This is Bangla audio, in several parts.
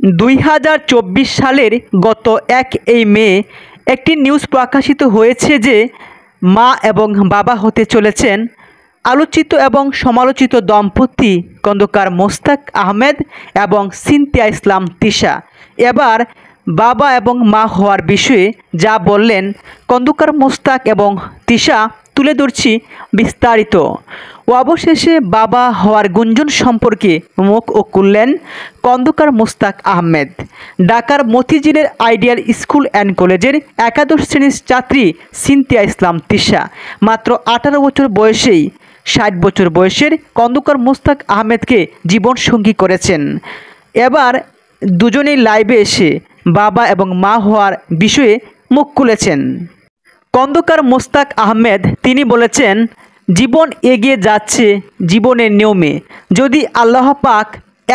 2024 সালের গত 1 মে একটি নিউজ প্রকাশিত হয়েছে যে মা এবং বাবা হতে চলেছেন আলোচিত এবং সমালোচিত দম্পতি খন্দকার মোস্তাক আহমেদ এবং সিনথিয়া ইসলাম তিশা এবার বাবা এবং মা হওয়ার বিষয়ে যা বললেন খন্দকার মোস্তাক এবং তিশা তুলে ধরছি বিস্তারিত। অবশেষে বাবা হওয়ার গুঞ্জন সম্পর্কে মুখ খুললেন খন্দকার মোস্তাক আহমেদ। ঢাকার মতিঝিলের আইডিয়াল স্কুল অ্যান্ড কলেজের একাদশ শ্রেণীর ছাত্রী সিনথিয়া ইসলাম তিশা মাত্র 18 বছর বয়সেই 60 বছর বয়সের খন্দকার মোস্তাক আহমেদকে জীবনসঙ্গী করেছেন। এবার দুজনেই লাইভে এসে বাবা এবং মা হওয়ার বিষয়ে মুখ খুলেছেন। খন্দকার মোস্তাক আহমেদ তিনি বলেছেন, জীবন এগিয়ে যাচ্ছে জীবনের নিয়মে। যদি আল্লাহ পাক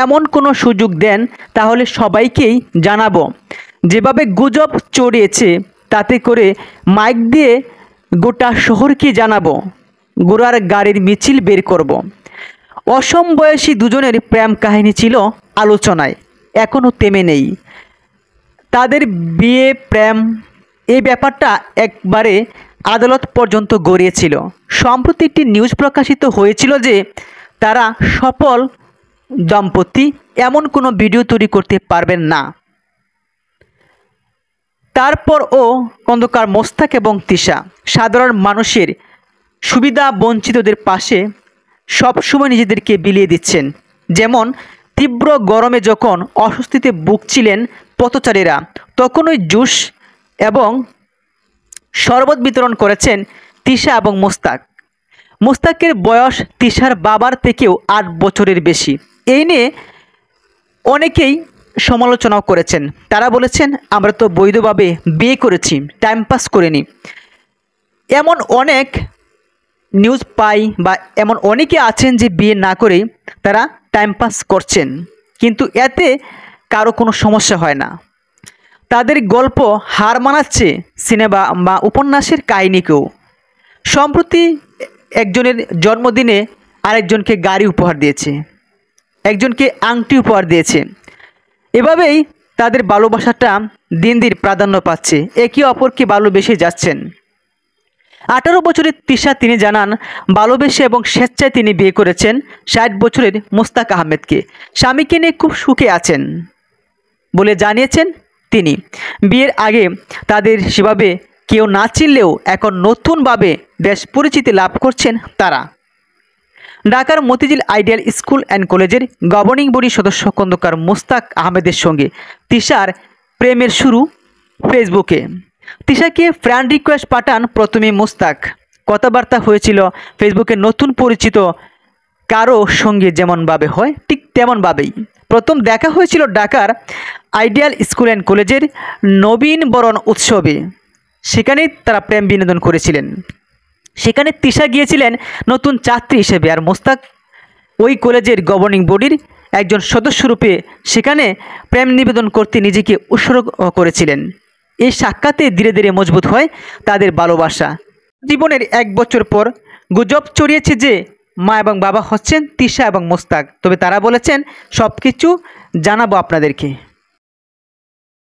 এমন কোনো সুযোগ দেন তাহলে সবাইকেই জানাবো। যেভাবে গুজব ছড়িয়েছে তাতে করে মাইক দিয়ে গোটা শহরকে জানাবো, ঘোড়ার গাড়ির মিছিল বের করব। অসমবয়সী দুজনের প্রেম কাহিনী ছিল আলোচনায়, এখনও থেমে নেই। তাদের বিয়ে প্রেম এই ব্যাপারটা একবারে আদালত পর্যন্ত গড়িয়েছিল। সম্প্রতি একটি নিউজ প্রকাশিত হয়েছিল যে তারা সফল দম্পতি, এমন কোনো ভিডিও তৈরি করতে পারবেন না। তারপরও খন্দকার মোস্তাক এবং তিশা সাধারণ মানুষের সুবিধা বঞ্চিতদের পাশে সবসময় নিজেদেরকে বিলিয়ে দিচ্ছেন। যেমন তীব্র গরমে যখন অস্বস্তিতে ভুগছিলেন পথচারীরা, তখন ওই জুস এবং শরবত বিতরণ করেছেন তিশা এবং মোস্তাক। মোস্তাকের বয়স তিশার বাবার থেকেও 8 বছরের বেশি। এই নিয়ে অনেকেই সমালোচনাও করেছেন। তারা বলেছেন, আমরা তো বৈধভাবে বিয়ে করেছি, টাইম পাস করিনি। এমন অনেক নিউজ পাই বা এমন অনেকে আছেন যে বিয়ে না করেই তারা টাইম পাস করছেন, কিন্তু এতে কারো কোনো সমস্যা হয় না। তাদের গল্প হার মানাচ্ছে সিনেমা বা উপন্যাসের কাহিনীকেও। সম্প্রতি একজনের জন্মদিনে আরেকজনকে গাড়ি উপহার দিয়েছে, একজনকে আংটি উপহার দিয়েছে। এভাবেই তাদের ভালোবাসাটা দিন দিন প্রাধান্য পাচ্ছে, একে অপরকে ভালোবেসে যাচ্ছেন। 18 বছরের তিশা তিনি জানান, ভালোবেসে এবং স্বেচ্ছায় তিনি বিয়ে করেছেন 60 বছরের মোস্তাক আহমেদকে। স্বামীকে নিয়ে খুব সুখে আছেন বলে জানিয়েছেন তিনি। বিয়ের আগে তাদের সেভাবে কেউ না চিনলেও এখন নতুনভাবে বেশ পরিচিতি লাভ করছেন তারা। ঢাকার মতিঝিল আইডিয়াল স্কুল অ্যান্ড কলেজের গভর্নিং বডি সদস্য খন্দকার মোস্তাক আহমেদের সঙ্গে তিশার প্রেমের শুরু ফেসবুকে। তিশাকে ফ্রেন্ড রিকোয়েস্ট পাঠান প্রথমে মোস্তাক। কথাবার্তা হয়েছিল ফেসবুকে নতুন পরিচিত কারো সঙ্গে যেমনভাবে হয় ঠিক তেমনভাবেই। প্রথম দেখা হয়েছিল ঢাকার আইডিয়াল স্কুল অ্যান্ড কলেজের নবীনবরণ উৎসবে। সেখানেই তারা প্রেম বিনোদন করেছিলেন। সেখানে তিশা গিয়েছিলেন নতুন ছাত্রী হিসেবে, আর মোস্তাক ওই কলেজের গভর্নিং বডির একজন সদস্যরূপে সেখানে প্রেম নিবেদন করতে নিজেকে উৎসর্গ করেছিলেন। এই সাক্ষাতে ধীরে ধীরে মজবুত হয় তাদের ভালোবাসা। জীবনের 1 বছর পর গুজব ছড়িয়েছে যে মা এবং বাবা হচ্ছেন তিশা এবং মোস্তাক। তবে তারা বলেছেন, সব কিছু জানাবো আপনাদেরকে।